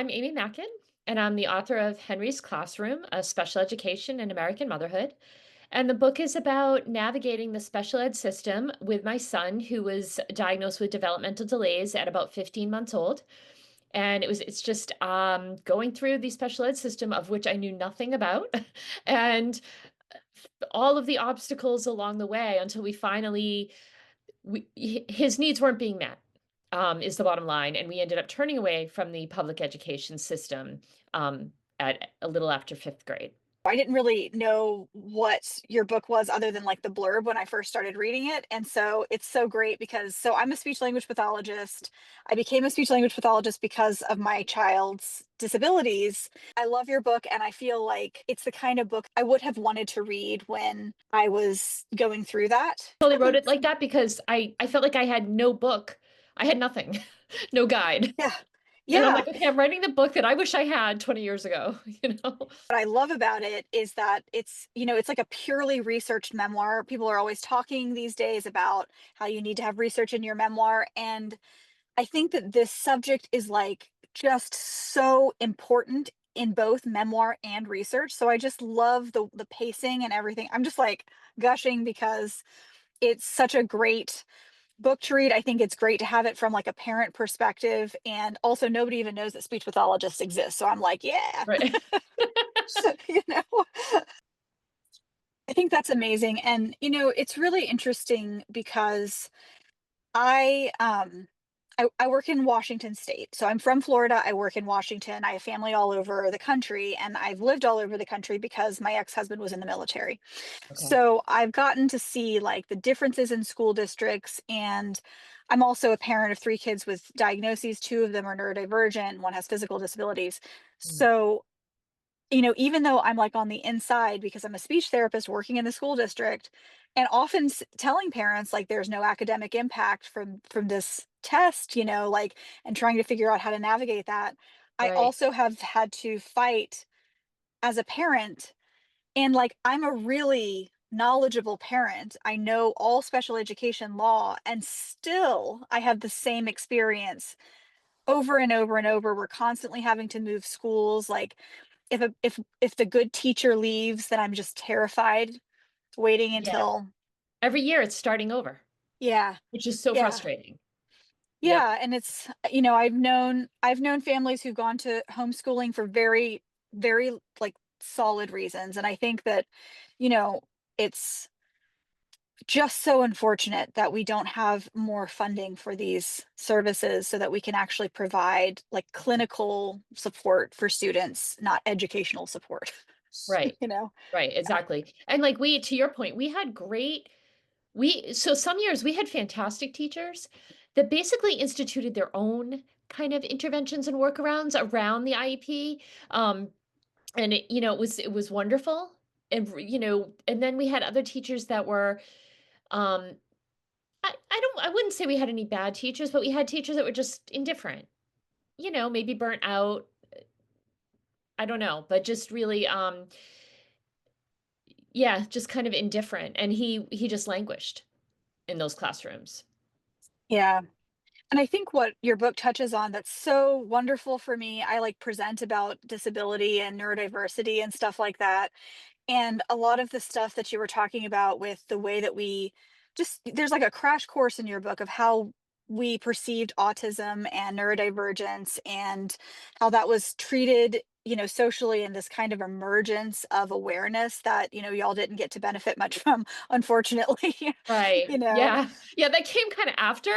I'm Amy Mackin, and I'm the author of Henry's Classroom, A Special Education in American Motherhood. And the book is about navigating the special ed system with my son, who was diagnosed with developmental delays at about 15 months old. And it's just going through the special ed system, of which I knew nothing about, and all of the obstacles along the way until we finally his needs weren't being met, is the bottom line. And we ended up turning away from the public education system at a little after fifth grade. I didn't really know what your book was other than like the blurb when I first started reading it. And so it's so great because I'm a speech language pathologist. I became a speech language pathologist because of my child's disabilities. I love your book and I feel like it's the kind of book I would have wanted to read when I was going through that. Totally wrote it like that because I felt like I had no book. I had nothing, no guide. Yeah. And I'm Yeah. like, okay, I'm writing the book that I wish I had 20 years ago, you know? What I love about it is that it's like a purely researched memoir. People are always talking these days about how you need to have research in your memoir. And I think that this subject is like just so important in both memoir and research. So I just love the pacing and everything. I'm just like gushing because it's such a great book to read. I think it's great to have it from like a parent perspective. And also nobody even knows that speech pathologists exist. So I'm like, yeah, Right. you know. I think that's amazing. And it's really interesting because I um I work in Washington state. So I'm from Florida. I work in Washington. I have family all over the country and I've lived all over the country because my ex-husband was in the military. Okay. So I've gotten to see like the differences in school districts, and I'm also a parent of three kids with diagnoses. Two of them are neurodivergent, one has physical disabilities. Mm. So even though I'm like on the inside because I'm a speech therapist working in the school district and often telling parents like there's no academic impact from this test, like and trying to figure out how to navigate that. I Right. also have had to fight as a parent, and like I'm a really knowledgeable parent. I know all special education law and still I have the same experience over and over and over. We're constantly having to move schools. Like if the good teacher leaves, then I'm just terrified, waiting Yeah. until Every year it's starting over, yeah, which is so yeah. frustrating. Yep. Yeah, and it's I've known families who've gone to homeschooling for very, very like solid reasons. And I think that, you know, it's just so unfortunate that we don't have more funding for these services so that we can actually provide like clinical support for students, not educational support. Right. You know? Right. Yeah. Exactly. And like to your point, we had so some years we had fantastic teachers that basically instituted their own kind of interventions and workarounds around the IEP. And it was wonderful. And and then we had other teachers that were, um, I wouldn't say we had any bad teachers, but we had teachers that were just indifferent, maybe burnt out. I don't know, but just really, yeah, just kind of indifferent. And he just languished in those classrooms. Yeah. And I think what your book touches on that's so wonderful for me, I like present about disability and neurodiversity and stuff like that. And a lot of the stuff that you were talking about with the way that there's like a crash course in your book of how we perceived autism and neurodivergence and how that was treated, socially, in this kind of emergence of awareness that, y'all didn't get to benefit much from, unfortunately. Right. you know, Yeah. Yeah, that came kind of after.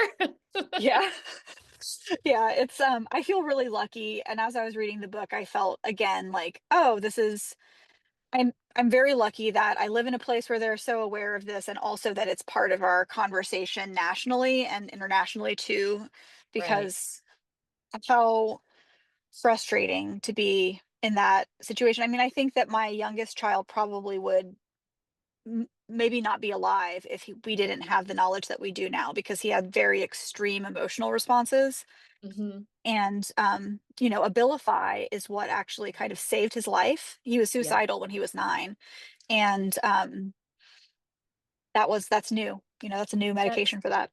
yeah. Yeah, I feel really lucky, and as I was reading the book, I felt again like, "Oh, this is I'm very lucky that I live in a place where they're so aware of this and also that it's part of our conversation nationally and internationally too, Right. because of how frustrating to be in that situation." I mean, I think that my youngest child probably would maybe not be alive if we didn't have the knowledge that we do now because he had very extreme emotional responses. Hmm. And, Abilify is what actually kind of saved his life. He was Yep. suicidal when he was 9, and, that's new. That's a new That medication for that.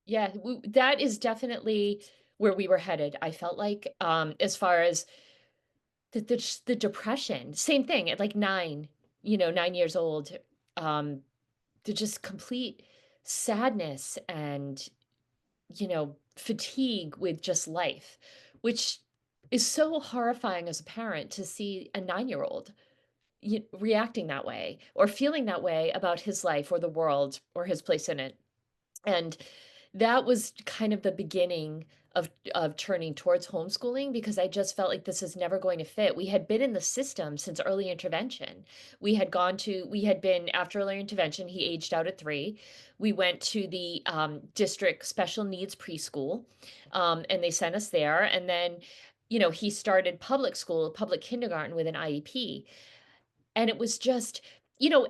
Yeah, that is definitely where we were headed, I felt like, as far as the depression, same thing at, like, 9, 9 years old, um, the just complete sadness and, fatigue with just life, which is so horrifying as a parent to see a 9-year-old reacting that way or feeling that way about his life or the world or his place in it. And that was kind of the beginning of turning towards homeschooling because I just felt like this is never going to fit. We had been in the system since early intervention. We had been after early intervention, he aged out at 3. We went to the district special needs preschool, and they sent us there. And then, he started public school, public kindergarten with an IEP. And it was just,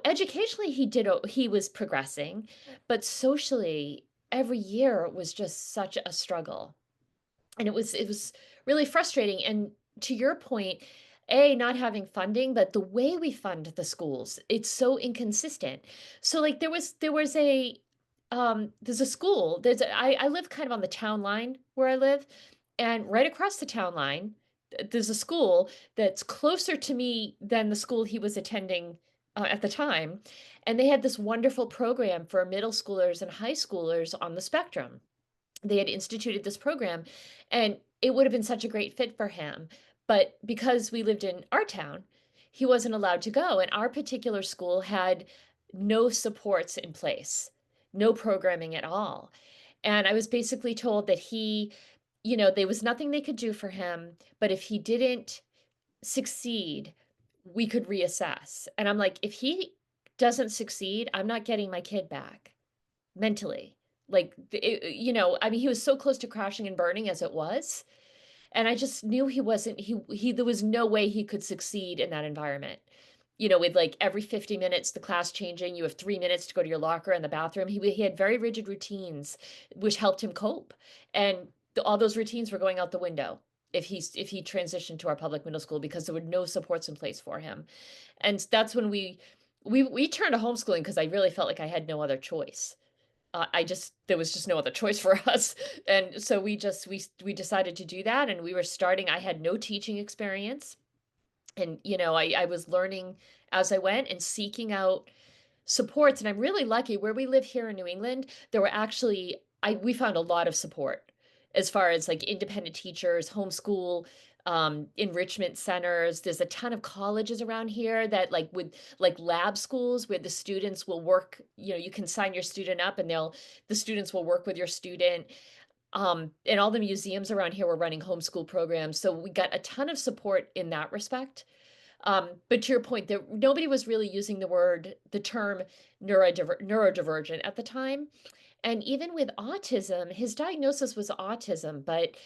educationally he was progressing, but socially every year was just such a struggle. And it was really frustrating, and to your point, not having funding, but the way we fund the schools, it's so inconsistent. So, like, there's a school, I live kind of on the town line where I live, and right across the town line, there's a school that's closer to me than the school he was attending, at the time, and they had this wonderful program for middle schoolers and high schoolers on the spectrum. They had instituted this program, and it would have been such a great fit for him. But because we lived in our town, he wasn't allowed to go. And our particular school had no supports in place, no programming at all. And I was basically told that there was nothing they could do for him, but if he didn't succeed, we could reassess. And I'm like, if he doesn't succeed, I'm not getting my kid back mentally. Like, I mean, he was so close to crashing and burning as it was, and I just knew he wasn't he there was no way he could succeed in that environment. With, like, every 50 minutes, the class changing, you have 3 minutes to go to your locker and the bathroom. He had very rigid routines, which helped him cope, and all those routines were going out the window if he transitioned to our public middle school because there were no supports in place for him. And that's when we turned to homeschooling because I really felt like I had no other choice. I just there was just no other choice for us, and so we decided to do that, and we were starting. I had no teaching experience, and, I was learning as I went and seeking out supports, and I'm really lucky where we live here in New England, there were actually I we found a lot of support as far as, like, independent teachers, homeschool, enrichment centers. There's a ton of colleges around here that, like, with, like, lab schools where the students will work, you can sign your student up and the students will work with your student. And all the museums around here were running homeschool programs, so we got a ton of support in that respect. But to your point, nobody was really using the term neurodivergent at the time. And even with autism, his diagnosis was autism, but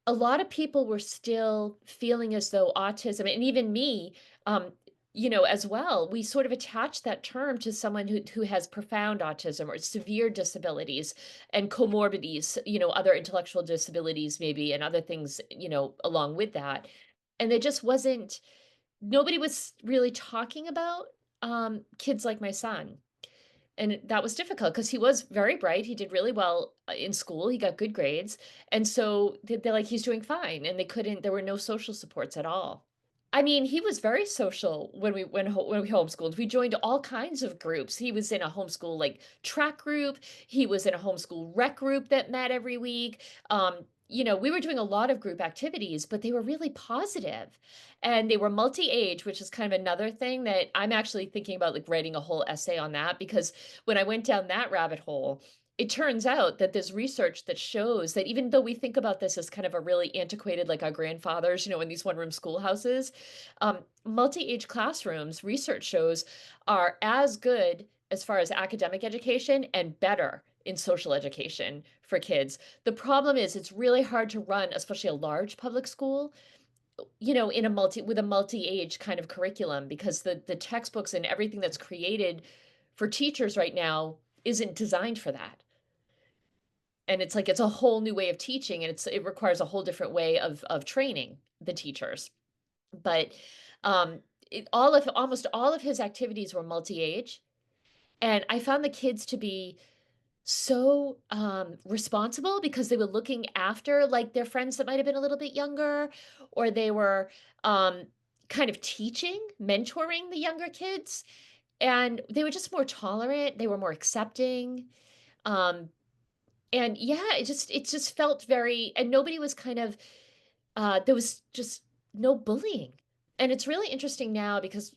a lot of people were still feeling as though autism, and even me, as well, we sort of attach that term to someone who has profound autism or severe disabilities and comorbidities, other intellectual disabilities maybe, and other things, along with that. And there just wasn't nobody was really talking about, kids like my son, and that was difficult because he was very bright, he did really well, in school, he got good grades, and so they're like, "He's doing fine," and there were no social supports at all. I mean, he was very social when we homeschooled. We joined all kinds of groups. He was in a homeschool, like, track group. He was in a homeschool rec group that met every week. We were doing a lot of group activities, but they were really positive, and they were multi-age, which is kind of another thing that I'm actually thinking about, like, writing a whole essay on that because when I went down that rabbit hole, it turns out that there's research that shows that even though we think about this as kind of a really antiquated, like our grandfathers, in these one-room schoolhouses, multi-age classrooms, research shows, are as good as far as academic education and better in social education for kids. The problem is it's really hard to run, especially a large public school, in a multi-age kind of curriculum because the textbooks and everything that's created for teachers right now isn't designed for that. And it's like it's a whole new way of teaching, and it requires a whole different way of training the teachers. But, almost all of his activities were multi-age, and I found the kids to be so, responsible because they were looking after, like, their friends that might have been a little bit younger, or they were, um, kind of teaching, mentoring the younger kids, and they were just more tolerant, they were more accepting, um, and yeah, it just felt very, and nobody was kind of, there was just no bullying. And it's really interesting now because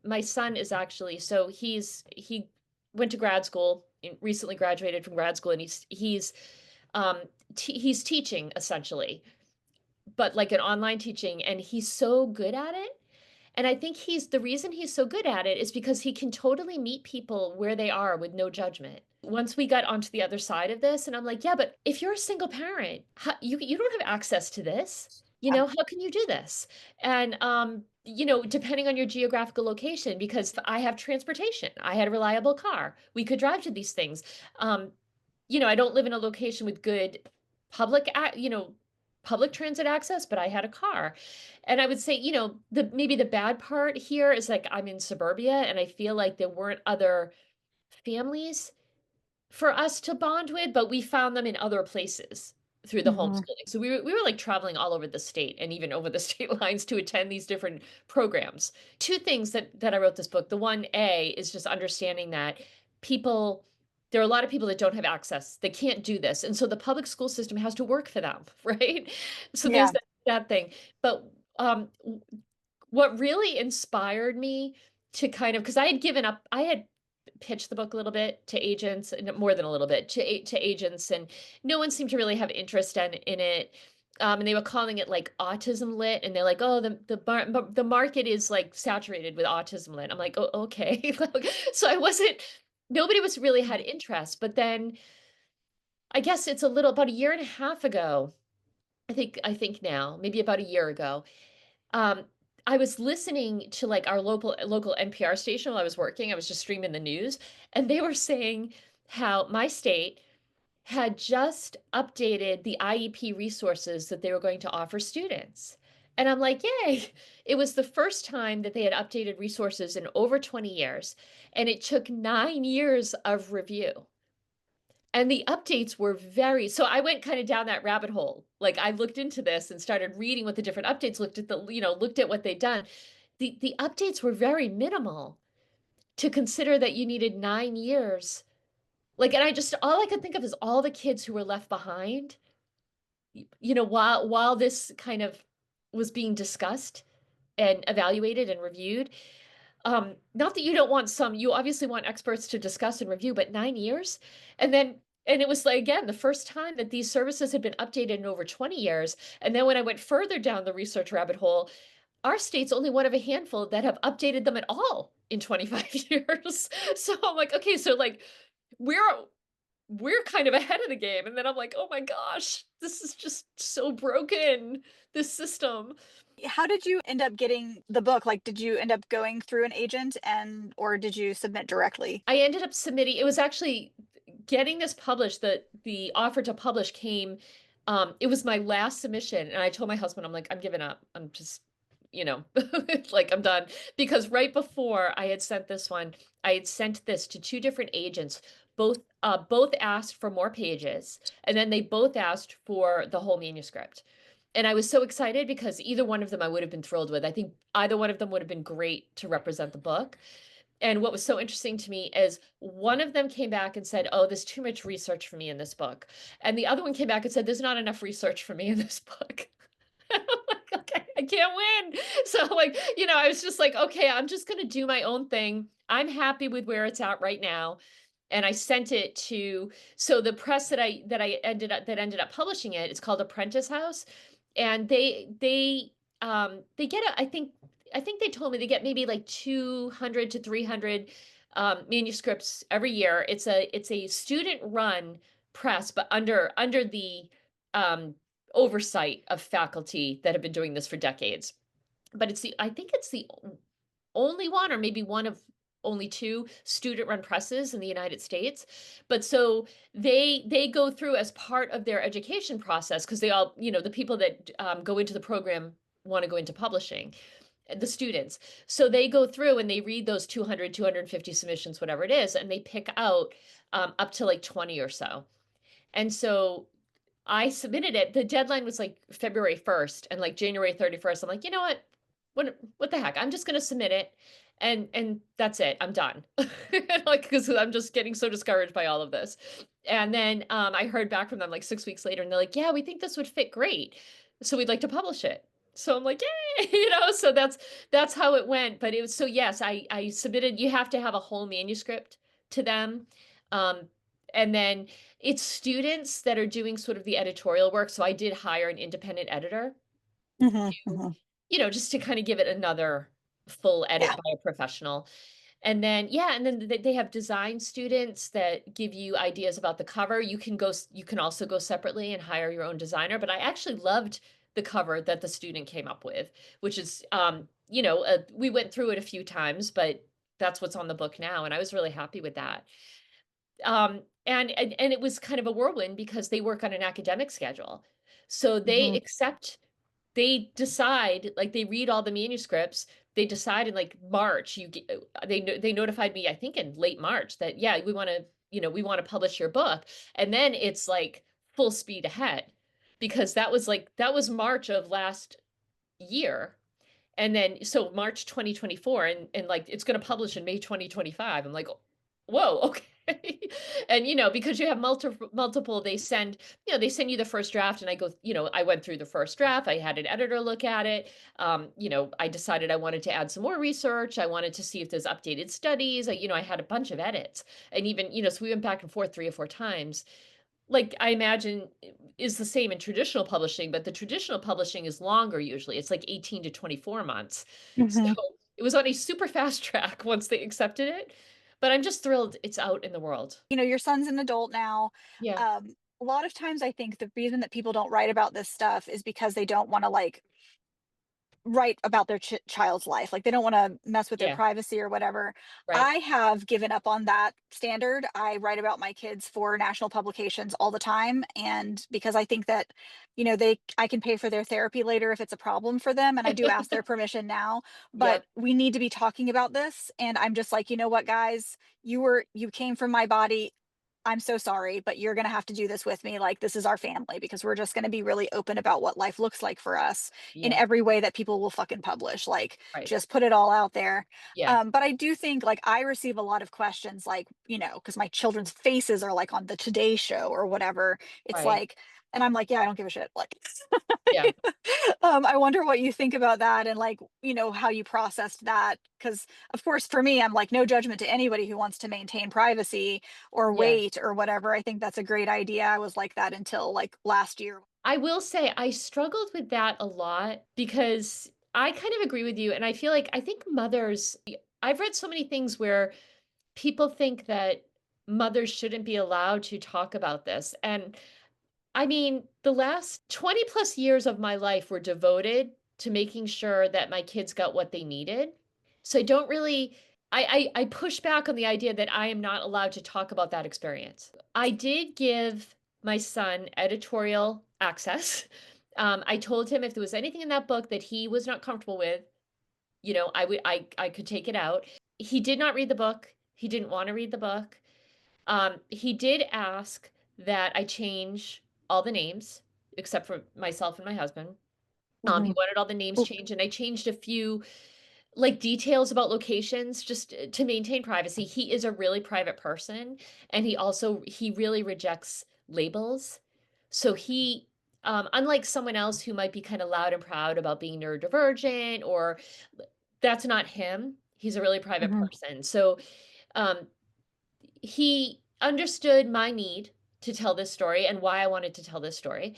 my son is actually, so he went to grad school, recently graduated from grad school, and um, he's teaching essentially, but like an online teaching, and he's so good at it. And I think the reason he's so good at it is because he can totally meet people where they are with no judgment. Once we got onto the other side of this, and I'm like, yeah, but if you're a single parent, you don't have access to this. Yeah. How can you do this? And depending on your geographical location, because I have transportation, I had a reliable car, we could drive to these things. Um, I don't live in a location with good public, public transit access, but I had a car. And I would say, maybe the bad part here is like I'm in suburbia and I feel like there weren't other families for us to bond with, but we found them in other places through the Mhm. homeschooling. So we were like traveling all over the state and even over the state lines to attend these different programs. Two things that I wrote this book. The one A is just understanding that people there are a lot of people that don't have access. They can't do this. And so the public school system has to work for them, right? So there's Yeah. that thing. But what really inspired me to kind of, because I had given up, I had pitched the book a little bit to agents, and more than a little bit to agents, and no one seemed to really have interest in it. And they were calling it like autism lit, and they're like, "Oh, the market is like saturated with autism lit." I'm like, "Oh, okay." So I wasn't. Nobody was really had interest, but then I guess it's a little about a year and a half ago. I think now, maybe about a year ago, um, I was listening to, like, our local NPR station while I was working. I was just streaming the news, and they were saying how my state had just updated the IEP resources that they were going to offer students. And I'm like, "Yay." It was the first time that they had updated resources in over 20 years, and it took 9 years of review. And the updates were very, so I went kinda down that rabbit hole. Like, I looked into this and started reading what the different updates looked at what they'd done. The updates were very minimal to consider that you needed 9 years. Like, and all I could think of is all the kids who were left behind, while this kind of was being discussed and evaluated and reviewed. Not that you don't want some, you obviously want experts to discuss and review, but 9 years? And then and it was like, again, the first time that these services had been updated in over 20 years. And then when I went further down the research rabbit hole, our state's only one of a handful that have updated them at all in 25 years. So I'm like, okay, so like we're we're kind of ahead of the game. And then I'm like, oh my gosh, this is just so broken, this system. How did you end up getting the book? Like, did you end up going through an agent or did you submit directly? I ended up submitting, it was actually getting this published, the offer to publish came, it was my last submission, and I told my husband, I'm like, "I'm giving up. I'm just, you know, like, I'm done." Because right before I had sent this one, I had sent this to 2 different agents. Both asked for more pages, and then they both asked for the whole manuscript. And I was so excited because either one of them I would have been thrilled with. I think either one of them would have been great to represent the book. And what was so interesting to me is one of them came back and said, "Oh, there's too much research for me in this book." And the other one came back and said, "There's not enough research for me in this book." I'm like, "Okay, I can't win." So, like, I was just like, "Okay, I'm just gonna do my own thing. I'm happy with where it's at right now." And I sent it to, so the press that ended up publishing it, it's called Apprentice House, and they get I think they told me they get maybe like 200 to 300 manuscripts every year. It's a student run press, but under the um, oversight of faculty that have been doing this for decades. But I think it's the only one, or maybe one of only two student-run presses in the United States. But so they go through as part of their education process, because they all, the people that go into the program want to go into publishing. the students. So they go through and they read those 200, 250 submissions, whatever it is, and they pick out up to like 20 or so. And so I submitted it. The deadline was like February 1st, and like January 31st, I'm like, you know what? What the heck? I'm just gonna submit it, and that's it. I'm done. Like, because I'm just getting so discouraged by all of this. And then I heard back from them like 6 weeks later, and they're like, yeah, we think this would fit great. So we'd like to publish it. So I'm like, yay, so that's how it went. But it was so yes, I submitted, you have to have a whole manuscript to them. Um, and then it's students that are doing sort of the editorial work. So I did hire an independent editor Mhm, to, mhm. just to kind of give it another full Yeah. edit by a professional. And then, yeah, and then they have design students that give you ideas about the cover. You can also go separately and hire your own designer. But I actually loved the cover that the student came up with, which is, we went through it a few times, but that's what's on the book now. And I was really happy with that. And it was kind of a whirlwind because they work on an academic schedule. So Mhm, they decide, like they read all the manuscripts, they decide in like March, they notified me, I think in late March, that yeah, we want to publish your book. And then it's like full speed ahead because that was March of last year. And then so March 2024, and like it's going to publish in May 2025. I'm like, whoa, okay. And because you have multiple, they send you the first draft, and I went through the first draft. I had an editor look at it. I decided I wanted to add some more research. I wanted to see if there's updated studies. I had a bunch of edits, and even, so we went back and forth 3 or 4 times. Like I imagine is the same in traditional publishing, but the traditional publishing is longer usually. It's like 18 to 24 months. So mhm. it was on a super fast track once they accepted it. But I'm just thrilled it's out in the world. Your son's an adult now. Yeah. A lot of times I think the reason that people don't write about this stuff is because they don't wanna, like, write about their child's life. Like, they don't want to mess with their Yeah. privacy or whatever. Right. I have given up on that standard. I write about my kids for national publications all the time. And because I think that, I can pay for their therapy later if it's a problem for them. And I do ask their permission now, but Yep. we need to be talking about this. And I'm just like, you know what, guys, you came from my body. I'm so sorry, but you're going to have to do this with me. Like, this is our family because we're just going to be really open about what life looks like for us in Yeah. every way that people will fucking publish. Like, Right. just put it all out there. Yeah. But I do think, like, I receive a lot of questions, like, because my children's faces are like on the Today Show or whatever. It's Right. like, and I'm like, yeah, I don't give a shit. Like, Yeah. I wonder what you think about that and, like, how you processed that. Because, of course, for me, I'm like, no judgment to anybody who wants to maintain privacy or Yeah. wait or whatever. I think that's a great idea. I was like that until like last year. I will say I struggled with that a lot because I kind of agree with you. And I think mothers, I've read so many things where people think that mothers shouldn't be allowed to talk about this. And I mean, the last 20 plus years of my life were devoted to making sure that my kids got what they needed. So I don't really, I push back on the idea that I am not allowed to talk about that experience. I did give my son editorial access. I told him if there was anything in that book that he was not comfortable with, I could take it out. He did not read the book. He didn't want to read the book. He did ask that I change all the names except for myself and my husband. He Mhm. wanted all the names changed, and I changed a few like details about locations just to maintain privacy. He is a really private person, and he really rejects labels. So unlike someone else who might be kind of loud and proud about being neurodivergent, or that's not him. He's a really private Mhm. person. So um, he understood my need to tell this story and why I wanted to tell this story.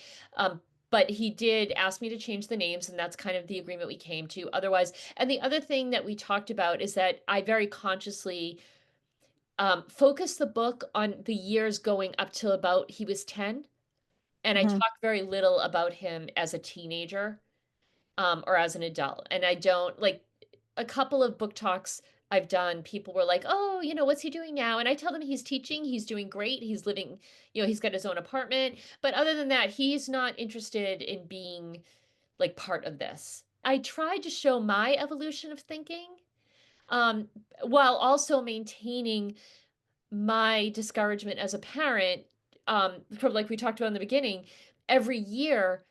But he did ask me to change the names, and that's kind of the agreement we came to. Otherwise, and the other thing that we talked about is that I very consciously focused the book on the years going up till about he was 10. And I Mhm. talked very little about him as a teenager or as an adult. And I don't like a couple of book talks I've done, people were like, "Oh, what's he doing now?" And I tell them he's teaching, he's doing great, he's living, he's got his own apartment. But other than that, he's not interested in being like part of this I tried to show my evolution of thinking, um, while also maintaining my discouragement as a parent, from like we talked about in the beginning, every year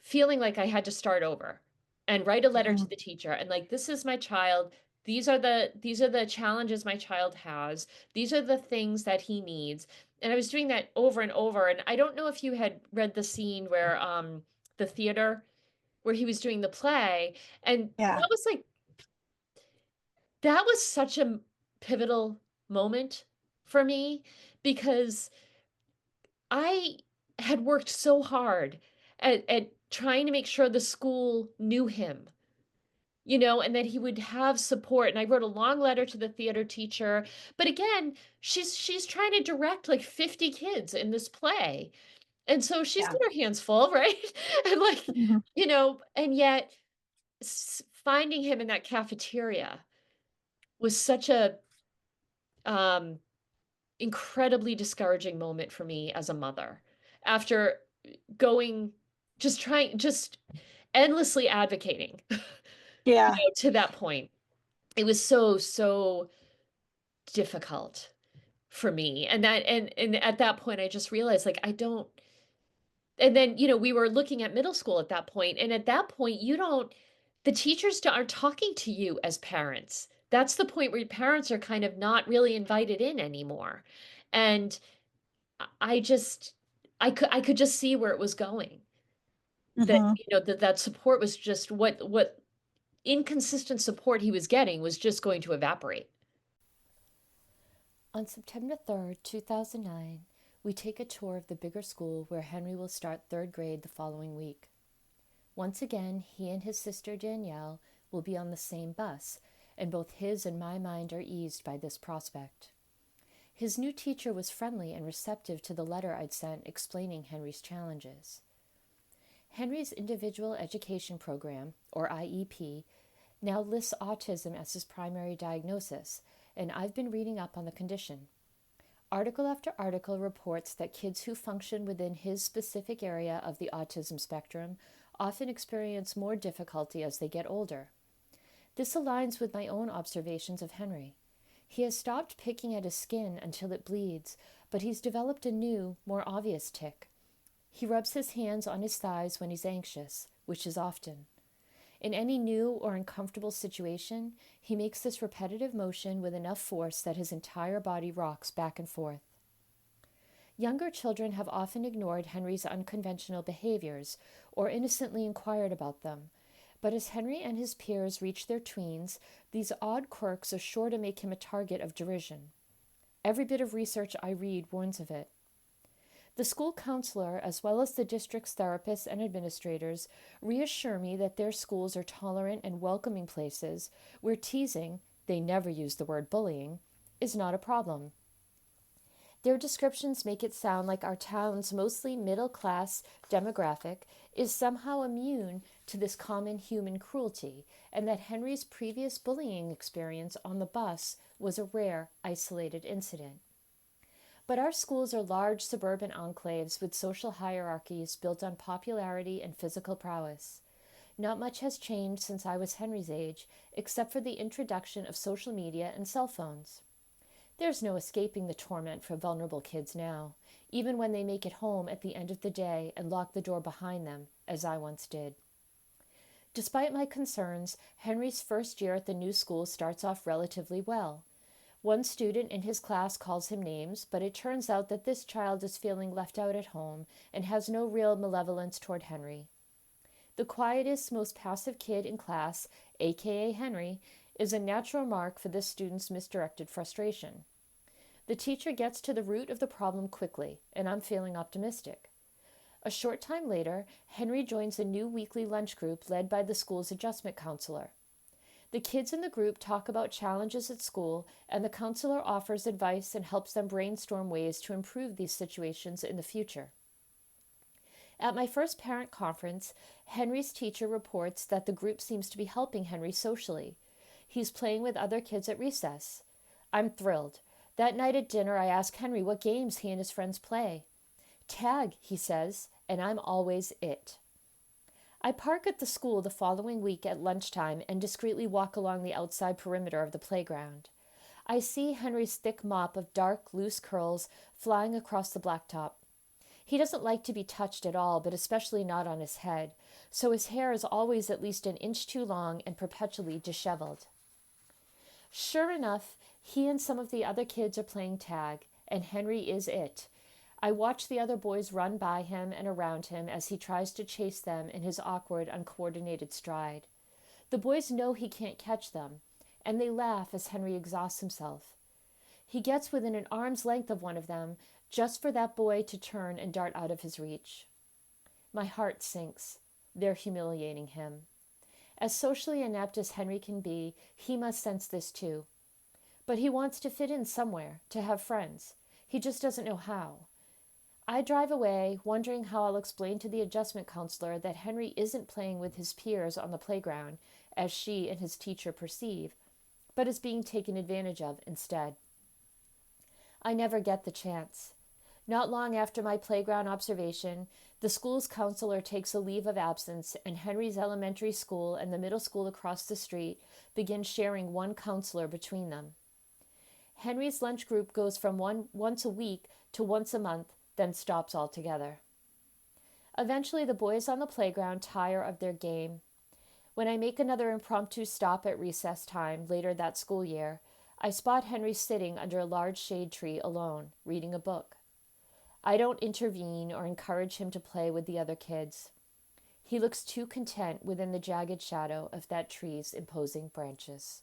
feeling like I had to start over and write a letter to Mhm. the teacher and like, this is my child. These are the challenges my child has. These are the things that he needs. And I was doing that over and over. And I don't know if you had read the scene where the theater where he was doing the play. And Yeah. that was such a pivotal moment for me because I had worked so hard at trying to make sure the school knew him, and that he would have support. And I wrote a long letter to the theater teacher. But again, she's trying to direct like 50 kids in this play. And so she's Yeah. got her hands full, right? And like, Mhm. and yet finding him in that cafeteria was such a um incredibly discouraging moment for me as a mother after going just endlessly advocating, Yeah. to that point. It was so, so difficult for me, and at that point, I just realized, like, I don't and then, we were looking at middle school at that point, and at that point, you don't the teachers aren't talking to you as parents. That's the point where your parents are kind of not really invited in anymore, and I just I could just see where it was going. That, Mhm. that support was just what inconsistent support he was getting was just going to evaporate. On September 3rd, 2009, we take a tour of the bigger school where Henry will start third grade the following week. Once again, he and his sister Danielle will be on the same bus, and both his and my mind are eased by this prospect. His new teacher was friendly and receptive to the letter I'd sent explaining Henry's challenges. Henry's Individual Education Program, or IEP, now lists autism as his primary diagnosis, and I've been reading up on the condition. Article after article reports that kids who function within his specific area of the autism spectrum often experience more difficulty as they get older. This aligns with my own observations of Henry. He has stopped picking at his skin until it bleeds, but he's developed a new, more obvious tic. He rubs his hands on his thighs when he's anxious, which is often. In any new or uncomfortable situation, he makes this repetitive motion with enough force that his entire body rocks back and forth. Younger children have often ignored Henry's unconventional behaviors or innocently inquired about them. But as Henry and his peers reach their tweens, these odd quirks are sure to make him a target of derision. Every bit of research I read warns of it. The school counselor, as well as the district's therapists and administrators, reassure me that their schools are tolerant and welcoming places where teasing, they never use the word bullying, is not a problem. Their descriptions make it sound like our town's mostly middle class demographic is somehow immune to this common human cruelty, and that Henry's previous bullying experience on the bus was a rare, isolated incident. But our schools are large suburban enclaves with social hierarchies built on popularity and physical prowess. Not much has changed since I was Henry's age, except for the introduction of social media and cell phones. There's no escaping the torment for vulnerable kids now, even when they make it home at the end of the day and lock the door behind them, as I once did. Despite my concerns, Henry's first year at the new school starts off relatively well. One student in his class calls him names, but it turns out that this child is feeling left out at home and has no real malevolence toward Henry. The quietest, most passive kid in class, aka Henry, is a natural mark for this student's misdirected frustration. The teacher gets to the root of the problem quickly, and I'm feeling optimistic. A short time later, Henry joins a new weekly lunch group led by the school's adjustment counselor. The kids in the group talk about challenges at school, and the counselor offers advice and helps them brainstorm ways to improve these situations in the future. At my first parent conference, Henry's teacher reports that the group seems to be helping Henry socially. He's playing with other kids at recess. I'm thrilled. That night at dinner, I ask Henry what games he and his friends play. Tag, he says, and I'm always it. I park at the school the following week at lunchtime and discreetly walk along the outside perimeter of the playground. I see Henry's thick mop of dark, loose curls flying across the blacktop. He doesn't like to be touched at all, but especially not on his head, so his hair is always at least an inch too long and perpetually disheveled. Sure enough, he and some of the other kids are playing tag, and Henry is it. I watch the other boys run by him and around him as he tries to chase them in his awkward, uncoordinated stride. The boys know he can't catch them, and they laugh as Henry exhausts himself. He gets within an arm's length of one of them, just for that boy to turn and dart out of his reach. My heart sinks. They're humiliating him. As socially inept as Henry can be, he must sense this too. But he wants to fit in somewhere, to have friends. He just doesn't know how. I drive away, wondering how I'll explain to the adjustment counselor that Henry isn't playing with his peers on the playground, as she and his teacher perceive, but is being taken advantage of instead. I never get the chance. Not long after my playground observation, the school's counselor takes a leave of absence, and Henry's elementary school and the middle school across the street begin sharing one counselor between them. Henry's lunch group goes from once a week to once a month, then stops altogether. Eventually, the boys on the playground tire of their game. When I make another impromptu stop at recess time later that school year, I spot Henry sitting under a large shade tree alone, reading a book. I don't intervene or encourage him to play with the other kids. He looks too content within the jagged shadow of that tree's imposing branches.